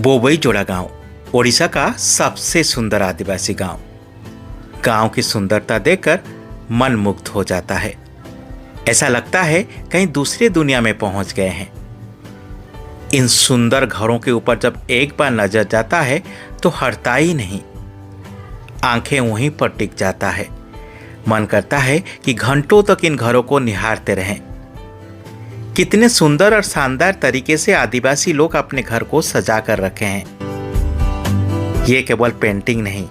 बोबईजोड़ा गांव ओडिशा का सबसे सुंदर आदिवासी गांव। गांव की सुंदरता देखकर मन मुग्ध हो जाता है। ऐसा लगता है कहीं दूसरी दुनिया में पहुंच गए हैं। इन सुंदर घरों के ऊपर जब एक बार नजर जाता है तो हटता ही नहीं। आंखें वहीं पर टिक जाता है। मन करता है कि घंटों तक इन घरों को निहारते रहें। कितने सुंदर और शानदार तरीके से आदिवासी लोग अपने घर को सजा कर रखे हैं। ये केवल पेंटिंग नहीं,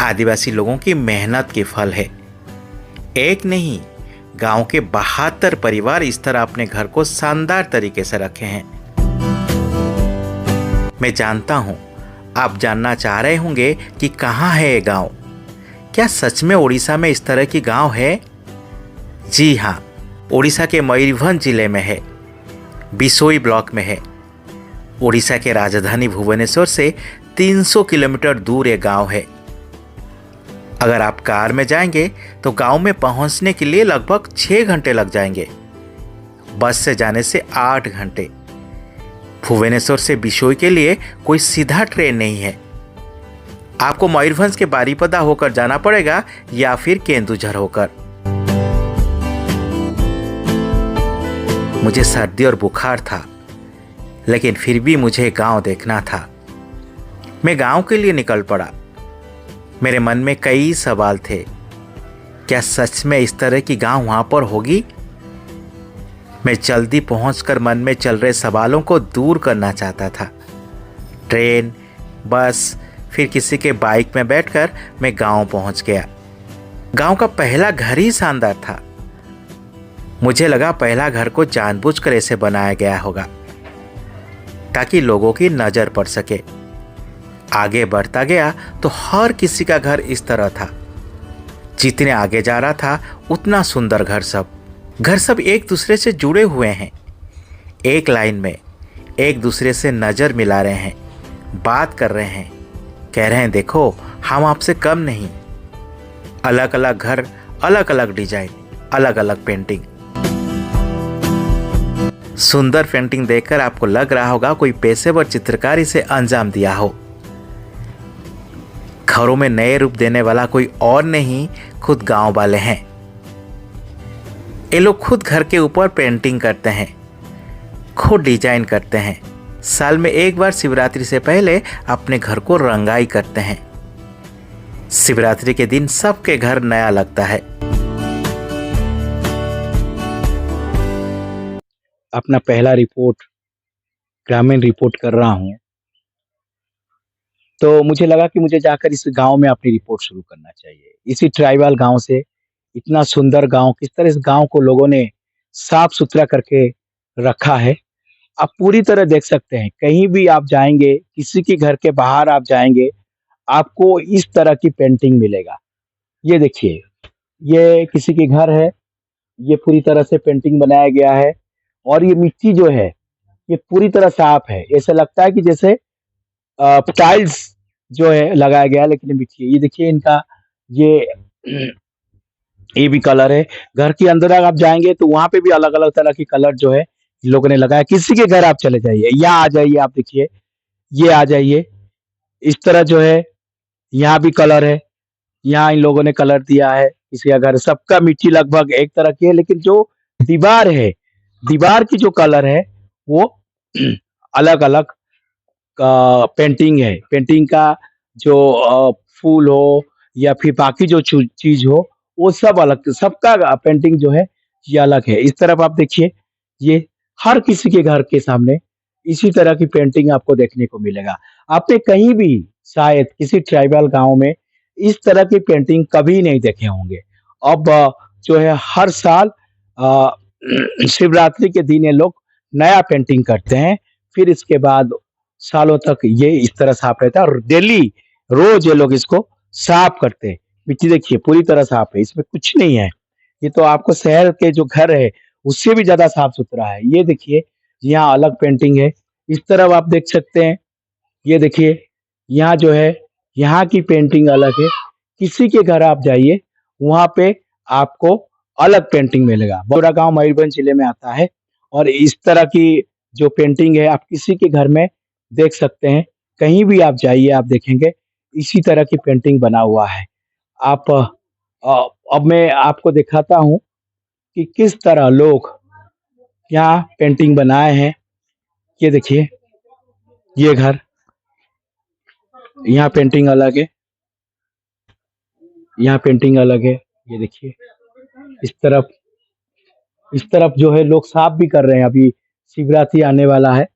आदिवासी लोगों की मेहनत के फल है। एक नहीं, गांव के 72 परिवार इस तरह अपने घर को शानदार तरीके से रखे हैं। मैं जानता हूं आप जानना चाह रहे होंगे कि कहां है ये गांव। क्या सच में उड़ीसा में इस तरह की गांव है? जी हां, उड़ीसा के मयूरभंज जिले में है, बिसोई ब्लॉक में है। उड़ीसा के राजधानी भुवनेश्वर से 300 किलोमीटर दूर ये गांव है। अगर आप कार में जाएंगे तो गांव में पहुंचने के लिए लगभग 6 घंटे लग जाएंगे। बस से जाने से 8 घंटे। भुवनेश्वर से बिसोई के लिए कोई सीधा ट्रेन नहीं है। आपको मयूरभंज के बारीपदा होकर जाना पड़ेगा या फिर केंदुझर होकर। मुझे सर्दी और बुखार था, लेकिन फिर भी मुझे गांव देखना था। मैं गांव के लिए निकल पड़ा। मेरे मन में कई सवाल थे। क्या सच में इस तरह की गांव वहां पर होगी? मैं जल्दी पहुंचकर मन में चल रहे सवालों को दूर करना चाहता था। ट्रेन, बस, फिर किसी के बाइक में बैठकर मैं गांव पहुंच गया। गांव का पहला घर ही शानदार था। मुझे लगा पहला घर को जानबूझकर ऐसे बनाया गया होगा ताकि लोगों की नजर पड़ सके। आगे बढ़ता गया तो हर किसी का घर इस तरह था। जितने आगे जा रहा था उतना सुंदर घर सब एक दूसरे से जुड़े हुए हैं। एक लाइन में एक दूसरे से नजर मिला रहे हैं, बात कर रहे हैं, कह रहे हैं देखो हम आपसे कम नहीं। अलग अलग घर, अलग अलग डिजाइन, अलग अलग पेंटिंग। सुंदर पेंटिंग देखकर आपको लग रहा होगा कोई पेशेवर चित्रकार इसे अंजाम दिया हो। घरों में नए रूप देने वाला कोई और नहीं, खुद गांव वाले हैं। ये लोग खुद घर के ऊपर पेंटिंग करते हैं, खुद डिजाइन करते हैं। साल में एक बार शिवरात्रि से पहले अपने घर को रंगाई करते हैं। शिवरात्रि के दिन सबके घर नया लगता है। अपना पहला रिपोर्ट, ग्रामीण रिपोर्ट कर रहा हूँ, तो मुझे लगा कि मुझे जाकर इस गांव में अपनी रिपोर्ट शुरू करना चाहिए। इसी ट्राइबल गांव से, इतना सुंदर गांव, किस तरह इस गांव को लोगों ने साफ सुथरा करके रखा है, आप पूरी तरह देख सकते हैं। कहीं भी आप जाएंगे, किसी के घर के बाहर आप जाएंगे, आपको इस तरह की पेंटिंग मिलेगा। ये देखिए, ये किसी के घर है, ये पूरी तरह से पेंटिंग बनाया गया है। और ये मिट्टी जो है ये पूरी तरह साफ है। ऐसा लगता है कि जैसे टाइल्स जो है लगाया गया है, लेकिन ये मिट्टी है। ये देखिए इनका ये ये भी कलर है। घर के अंदर अगर आप जाएंगे तो वहां पे भी अलग अलग तरह की कलर जो है लोगों ने लगाया। किसी के घर आप चले जाइए, यहाँ आ जाइए, आप देखिए, ये आ जाइए, इस तरह जो है यहाँ भी कलर है। यहाँ इन लोगों ने कलर दिया है। किसी का घर, सबका मिट्टी लगभग एक तरह की है, लेकिन जो दीवार है, दीवार की जो कलर है वो अलग अलग पेंटिंग है। पेंटिंग का जो फूल हो या फिर बाकी जो चीज हो, वो सब अलग, सबका पेंटिंग जो है ये अलग है। इस तरफ आप देखिए, ये हर किसी के घर के सामने इसी तरह की पेंटिंग आपको देखने को मिलेगा। आपने कहीं भी शायद किसी ट्राइबल गांव में इस तरह की पेंटिंग कभी नहीं देखे होंगे। अब जो है हर साल अ, शिवरात्रि के दिन ये लोग नया पेंटिंग करते हैं। फिर इसके बाद सालों तक ये इस तरह साफ रहता है और डेली रोज ये लोग इसको साफ करते हैं। मिट्टी देखिए पूरी तरह साफ है, इसमें कुछ नहीं है। ये तो आपको शहर के जो घर है उससे भी ज्यादा साफ सुथरा है। ये देखिए, यहाँ अलग पेंटिंग है। इस तरफ आप देख सकते हैं, ये देखिए, यहाँ जो है यहाँ की पेंटिंग अलग है। किसी के घर आप जाइए, वहां पे आपको अलग पेंटिंग मिलेगा। बड़ा गांव मयूरभंज जिले में आता है और इस तरह की जो पेंटिंग है आप किसी के घर में देख सकते हैं। कहीं भी आप जाइए आप देखेंगे इसी तरह की पेंटिंग बना हुआ है। आप अब मैं आपको दिखाता हूँ कि किस तरह लोग यहाँ पेंटिंग बनाए हैं। ये देखिए, ये घर, यहाँ पेंटिंग अलग है, यहाँ पेंटिंग अलग है। ये देखिए, इस तरफ जो है लोग साफ भी कर रहे हैं। अभी शिवरात्रि आने वाला है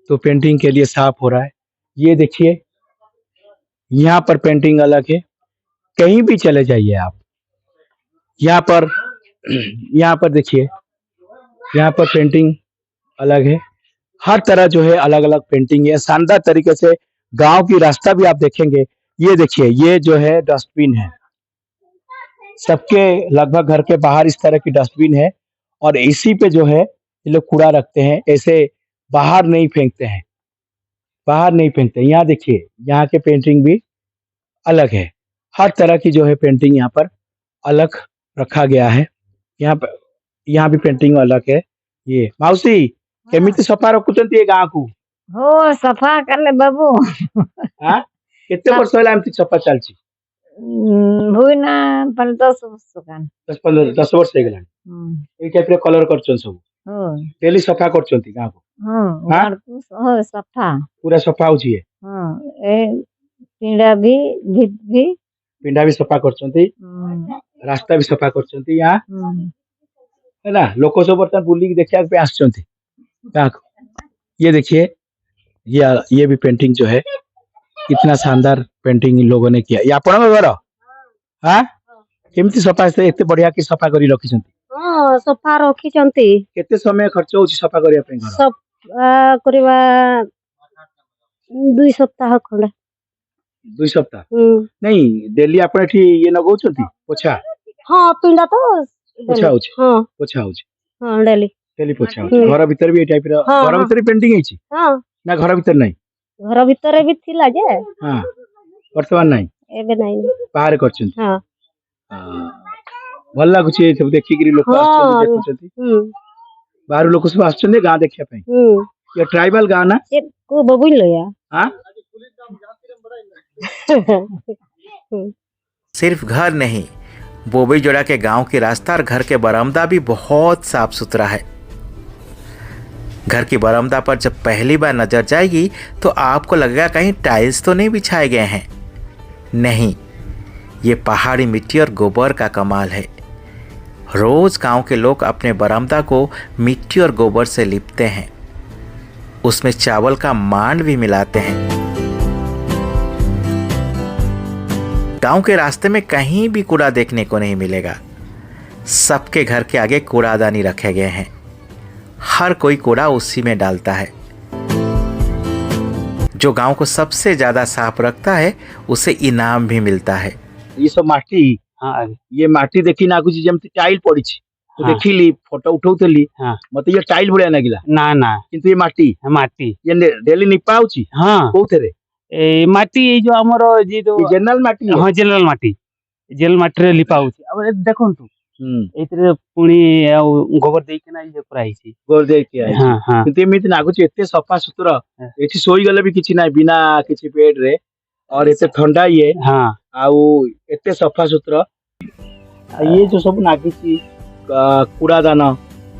तो पेंटिंग के लिए साफ हो रहा है। ये देखिए, यहाँ पर पेंटिंग अलग है। कहीं भी चले जाइए आप, यहाँ पर यहाँ पर देखिए, यहाँ पर पेंटिंग अलग है। हर तरह जो है अलग अलग पेंटिंग है। शानदार तरीके से गांव की रास्ता भी आप देखेंगे। ये देखिए, ये जो है डस्टबिन है। सबके लगभग घर के बाहर इस तरह की डस्टबिन है और इसी पे जो है ये लोग कूड़ा रखते हैं। ऐसे बाहर नहीं फेंकते हैं, बाहर नहीं फेंकते। यहाँ देखिए, यहाँ के पेंटिंग भी अलग है। हर तरह की जो है पेंटिंग यहाँ पर अलग रखा गया है। यहाँ भी पेंटिंग अलग है। ये माउसी केमिति सफा रखुचंती ए गाँ को? हो सफा कले बाबू हाँ, केते वर्ष होला एमती सफा चालची? हुई ना 10 वर्ष कान 10 वर्ष हो गलानी। ए टाइप रे कलर करछन सब। हो डेली सफा करछंती गाँ को? हाँ हाँ? घर को हो सफा पूरा सफा होची है। हाँ ए पिंडा भी भित भी पिंडा भी सफा करछंती, रास्ता भी सफा करछंती यहाँ, है ना? लोक सब बर्तन बुली की देखिया पे आछंती गाँ को। ये देखिए, ये भी पेंटिंग जो है कितना शानदार पेंटिंग इन लोगों ने किया। ये आपन घर? हाँ, केमिति सफा से एते बढ़िया की सफा करी रखिसंती? हाँ सफा रखिचंती। केते समय खर्च होची सफा करिया पे घर? सब करिबा 2 सप्ताह खंड 2 सप्ताह? नहीं, डेली आपण एठी ये नगौचंती पोछा? हाँ पिंडा तो पोछा होची? हाँ पोछा होची? हाँ डेली डेली पोछा होची। घर भीतर भी ए टाइप रो हाँ, घर हाँ। भीतर पेंटिंग ହେଇची? हाँ ना घर भीतर नहीं? घर भितर भी थिला जे हाँ, वर्तमान नहीं? एबे नहीं बाहर करछंती? हाँ भल लाଗୁଛି सब देखिकरी लोक आछंती देखुचंती। बाहर लोक सब आछंती गाँ देखिया पे। ये ट्राइबल गाँ ना? से को बबुल लया हाँ? सिर्फ घर नहीं, बोबईजोड़ा के गांव की रास्ता और घर के बरामदा भी बहुत साफ सुथरा है। घर की बरामदा पर जब पहली बार नजर जाएगी तो आपको लगेगा कहीं टाइल्स तो नहीं बिछाए गए हैं। नहीं, ये पहाड़ी मिट्टी और गोबर का कमाल है। रोज गांव के लोग अपने बरामदा को मिट्टी और गोबर से लिपते हैं, उसमें चावल का मांड भी मिलाते हैं। गांव के रास्ते में कहीं भी कूड़ा देखने को नहीं मिलेगा। सबके घर के आगे कूड़ादानी रखे गए हैं, हर कोई कूड़ा उसी में डालता है। जो गांव को सबसे ज्यादा साफ रखता है उसे इनाम भी मिलता है। ये सब माटी, हाँ, ये माटी देखी ना कुछ जेमती टाइल पड़ी छी तो हाँ। देखिली फोटो उठौतली। हाँ। मते ये टाइल भलिया लागिला ना ना किंतु ये माटी माटी ये डेली निपा होची। हाँ कोथरे ए माटी ए जो हमर जे जो जनरल माटी है? हाँ जनरल माटी रे लिपा होची। अब देखंतु एतरे पुणी गोबर देई के ना ये कराइछि गोर दे के आइ। हाँ हाँ किंतु एमिति नागुची एते सफा सुतरा एठी सोई गले भी किछि ना बिना किछि बेड रे और एते ठंडा ये हाँ आउ एते सफा सुतरा। ये जो सब नागिछि कूड़ादान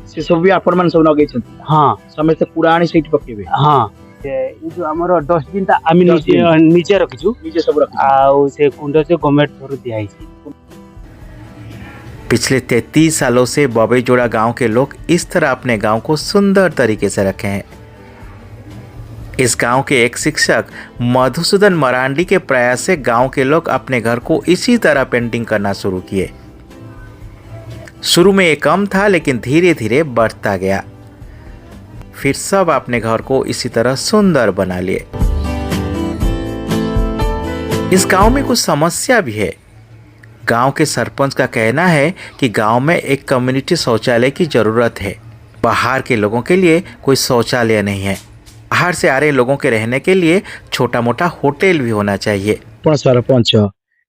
से सब भी आपण मान सब नगै छथि। हाँ समस्त कूड़ा आनी सेठी पकेबे। हाँ ए जो हमर डस्टबिन ता आमी डस्टबिन। नीचे रखिछु नीचे सब रख। आउ से कुंड से गवर्नमेंट थ्रू दियाइछि। पिछले 33 सालों से बोबईजोड़ा गांव के लोग इस तरह अपने गांव को सुंदर तरीके से रखे हैं। इस गांव के एक शिक्षक मधुसूदन मरांडी के प्रयास से गांव के लोग अपने घर को इसी तरह पेंटिंग करना शुरू किए। शुरू में ये कम था लेकिन धीरे धीरे बढ़ता गया। फिर सब अपने घर को इसी तरह सुंदर बना लिए। इस गांव में कुछ समस्या भी है। गांव के सरपंच का कहना है कि गांव में एक कम्युनिटी शौचालय की जरूरत है। बाहर के लोगों के लिए कोई शौचालय नहीं है। बाहर से आ रहे लोगों के रहने के लिए छोटा मोटा होटल भी होना चाहिए। पण सरपंच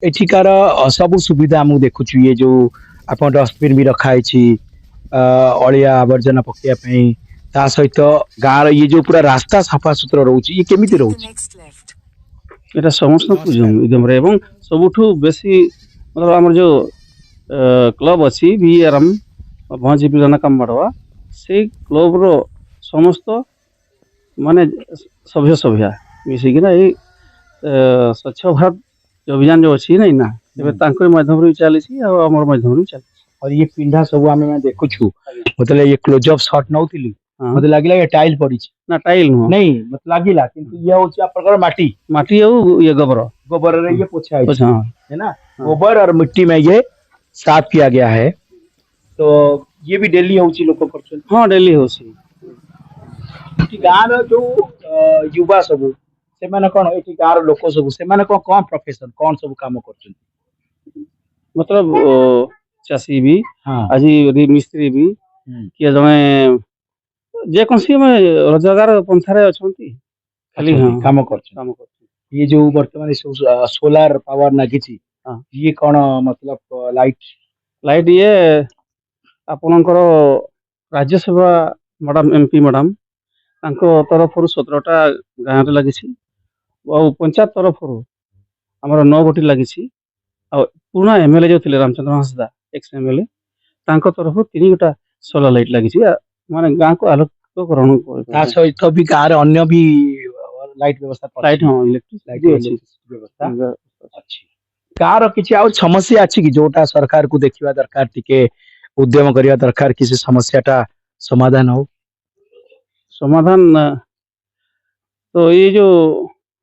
एठिकार सब सुविधा हम देखुछु। ये जो आपण डस्टबिन भी रखा है अलिया आवर्जना पकिया पे ता सहित गाँव ये जो पूरा रास्ता सफा सुतरा रहउची ये केमिति रहउची? এটা ସମସ୍ତଙ୍କୁ ଜମିରେ ଏବଂ ସବୁଠୁ ବେଶୀ मतलब ଆମର ଯୋଉ କ୍ଲବ ଅଛି VRM ଭଞ୍ଜି ପିଲାନା କାମବାଡ଼वा ସେଇ କ୍ଲବର ସମସ୍ତ ମାନେ ସଭ୍ୟ ସଭ୍ୟା ମିଶିକିନା ଏଇ ସ୍ୱଚ୍ଛ ଭାରତ ଅଭିଯାନ ଯୋଉ ଅଛି ନାଇଁ ନା ଏବେ ତାଙ୍କରି ମାଧ୍ୟମରେ ବି ଚାଲିଛି ଆଉ ଆମର ମାଧ୍ୟମରେ ବି ଚାଲିଛି। और ये पिंडा सब आम देखु मतलब ये क्लोजअप शॉट नौली हाँ। मत लगे ये टाइल पड़ी ନା ଟାଇଲ ନୁହଁ नहीं मत लगिला किंतु ये होची आपनकर माटी ମାଟି ଆଉ ଇଏ ଗୋବର गोबर रे ये पोछा है ପଛା है ना हाँ। गोबर और मिट्टी में ये साफ किया गया है तो ये भी डेली होची लोक करछन ହଁ ଡେଲି ହେଉଛି कि गाँव जो युवा सब से माने कोन एठी गाँव लोक सब से माने कोन प्रोफेशन कोन सब काम करछन मतलब ଚାଷୀ ବି हां ଆଜି ମିସ୍ତ୍ରୀ ବି କିଏ ଜଣେ ଯେକୌଣସି ଆମେ ରୋଜଗାର ପନ୍ଥାରେ ଅଛନ୍ତି ଖାଲି ହଁ काम करछन କାମ କରୁଛନ୍ତି। ये जो वर्तमान सोलार पावर नागिची हाँ। ये कौन मतलब लाइट ଲାଇଟ୍ ଇଏ ଆପଣଙ୍କର ରାଜ୍ୟସଭା ମ୍ୟାଡ଼ାମ MP ମ୍ୟାଡ଼ାମ ତାଙ୍କ ତରଫରୁ 17ଟା ଗାଁରେ ଲାଗିଛି ଆଉ ପଞ୍ଚାୟତ ତରଫରୁ ଆମର 9 ଗୋଟି ଲାଗିଛି ଆଉ ପୁରୁଣା MLA ଯୋଉ ଥିଲେ ରାମଚନ୍ଦ୍ର ହାଁସଦା ଏକ୍ସ MLA ତାଙ୍କ ତରଫରୁ 3 ଗୋଟା ସୋଲାର ଲାଇଟ୍ ଲାଗିଛି ମାନେ ଗାଁକୁ ଆଲୋକକରଣ ତା ସହିତ ବି ଗାଁ ରେ ଅନ୍ୟ ବି ଲାଇଟ୍ ବ୍ୟବସ୍ଥା ଲାଇଟ୍ ହଁ ଇଲେକ୍ଟ୍ରିକ ଲାଇଟ୍ ଅଛି ବ୍ୟବସ୍ଥା ଅଛି ଗାଁ ର କିଛି ଆଉ ସମସ୍ୟା ଅଛି କି ଯୋଉଟା ସରକାର କୁ ଦେଖିବା ଦରକାର ଟିକେ उद्यम କରିବା ଦରକାର କି ସେ ସମସ୍ୟାଟା ସମାଧାନ ହଉ ସମାଧାନ ତ ଏଇ ଯୋଉ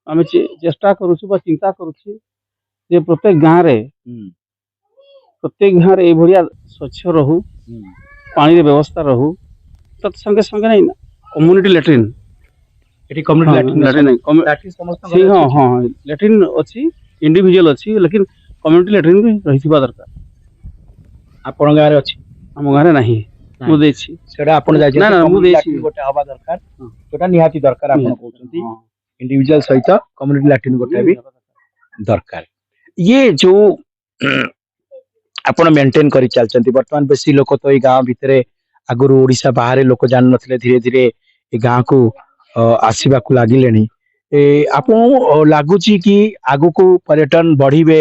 ଆମେ ଚେଷ୍ଟା କରୁଛୁ ବା ଚିନ୍ତା କରୁଛୁ ଯେ ପ୍ରତ୍ୟେକ ଗାଁରେ ଏଇଭଳିଆ ସ୍ୱଚ୍ଛ ରହୁ ପାଣିର ବ୍ୟବସ୍ଥା ରହୁ ତତ୍ ସଙ୍ଗେ ସଙ୍ଗେ ନାଇଁ ନା କମ୍ୟୁନିଟି ଲାଟ୍ରିନ୍ ଏଠି କମ୍ୟୁନିଟି ଲାଟ୍ରିନ୍ ଲାଟ୍ରିନ୍ ସମସ୍ତ ସେଇ ହଁ ହଁ ଲାଟ୍ରିନ୍ ଅଛି ଇଣ୍ଡିଭିଜୁଆଲ ଅଛି ଲେକିନ କମ୍ୟୁନିଟି ଲାଟ୍ରିନ୍ ବି ରହିଥିବା ଦରକାର ଆପଣ ଗାଁରେ ଅଛି ଆମ ଗାଁରେ ନାହିଁ ମୁଁ ଦେଇଛି ସେଟା ଆପଣ ନା, ଯାଇଛନ୍ତି ନା, ମୁଁ community ଦେଇଛି। latrine ଗୋଟେ ହବା ଦରକାର ଯୋଉଟା ନିହାତି ଦରକାର ଆପଣ କହୁଛନ୍ତି ହଁ। इंडिविजुअल सहित कम्युनिटी लाट्रिन गोटे भी दरकार ये जो आपण मेंटेन करी चलचंती वर्तमान बेसी लोक तो ये गांव भितरे आगुरु ओडिशा बाहर लोक जान नथिले धीरे धीरे ये गांव को आसीबा को लागिलेनी ए आपन लागुची कि आगु को पर्यटन बढ़ीबे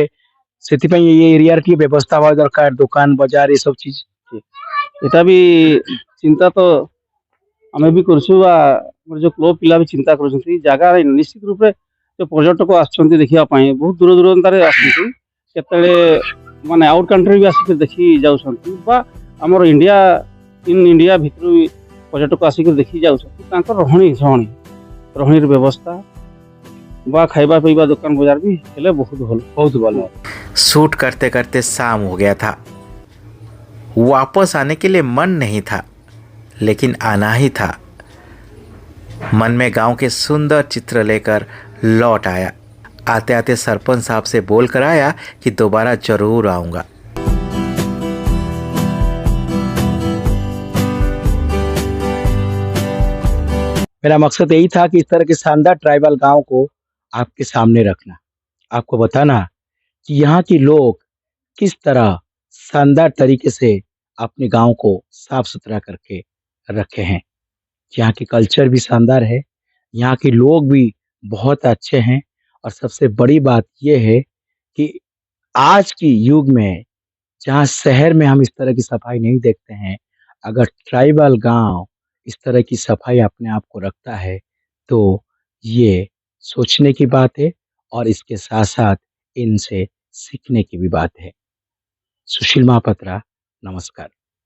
सेति पई ये एरिया रे व्यवस्था होवा दरकार दुकान बाजार ये सब चीज ଏଟା ବି ଚିନ୍ତା ତ ଆମେ ବି କରୁଛୁ ବା ଆମର ଯୋଉ କ୍ଲବ ପିଲା ବି ଚିନ୍ତା କରୁଛନ୍ତି ଜାଗାରେ ନିଶ୍ଚିତ ରୂପେ ଯୋଉ ପର୍ଯ୍ୟଟକ ଆସୁଛନ୍ତି ଦେଖିବା ପାଇଁ ବହୁତ ଦୂର ଦୂରାନ୍ତରେ ଆସୁଛନ୍ତି କେତେବେଳେ ମାନେ ଆଉଟ କଣ୍ଟ୍ରି ବି ଆସିକି ଦେଖି ଯାଉଛନ୍ତି ବା ଆମର ଇଣ୍ଡିଆ ଭିତରୁ ବି ପର୍ଯ୍ୟଟକ ଆସିକି ଦେଖି ଯାଉଛନ୍ତି ତାଙ୍କର ରହଣୀର ବ୍ୟବସ୍ଥା ବା ଖାଇବା ପିଇବା ଦୋକାନ ବଜାର ବି ହେଲେ ବହୁତ ଭଲ शूट करते करते शाम हो गया था। वापस आने के लिए मन नहीं था, लेकिन आना ही था। मन में गांव के सुंदर चित्र लेकर लौट आया। आते आते सरपंच साहब से बोल कर आया कि दोबारा जरूर आऊंगा। मेरा मकसद यही था कि इस तरह के शानदार ट्राइबल गांव को आपके सामने रखना, आपको बताना कि यहाँ के लोग किस तरह शानदार तरीके से अपने गांव को साफ सुथरा करके रखे हैं। यहाँ की कल्चर भी शानदार है, यहाँ के लोग भी बहुत अच्छे हैं और सबसे बड़ी बात यह है कि आज की युग में जहाँ शहर में हम इस तरह की सफाई नहीं देखते हैं, अगर ट्राइबल गांव इस तरह की सफाई अपने आप को रखता है तो ये सोचने की बात है और इसके साथ साथ इनसे सीखने की भी बात है। सुशील महापात्रा, नमस्कार।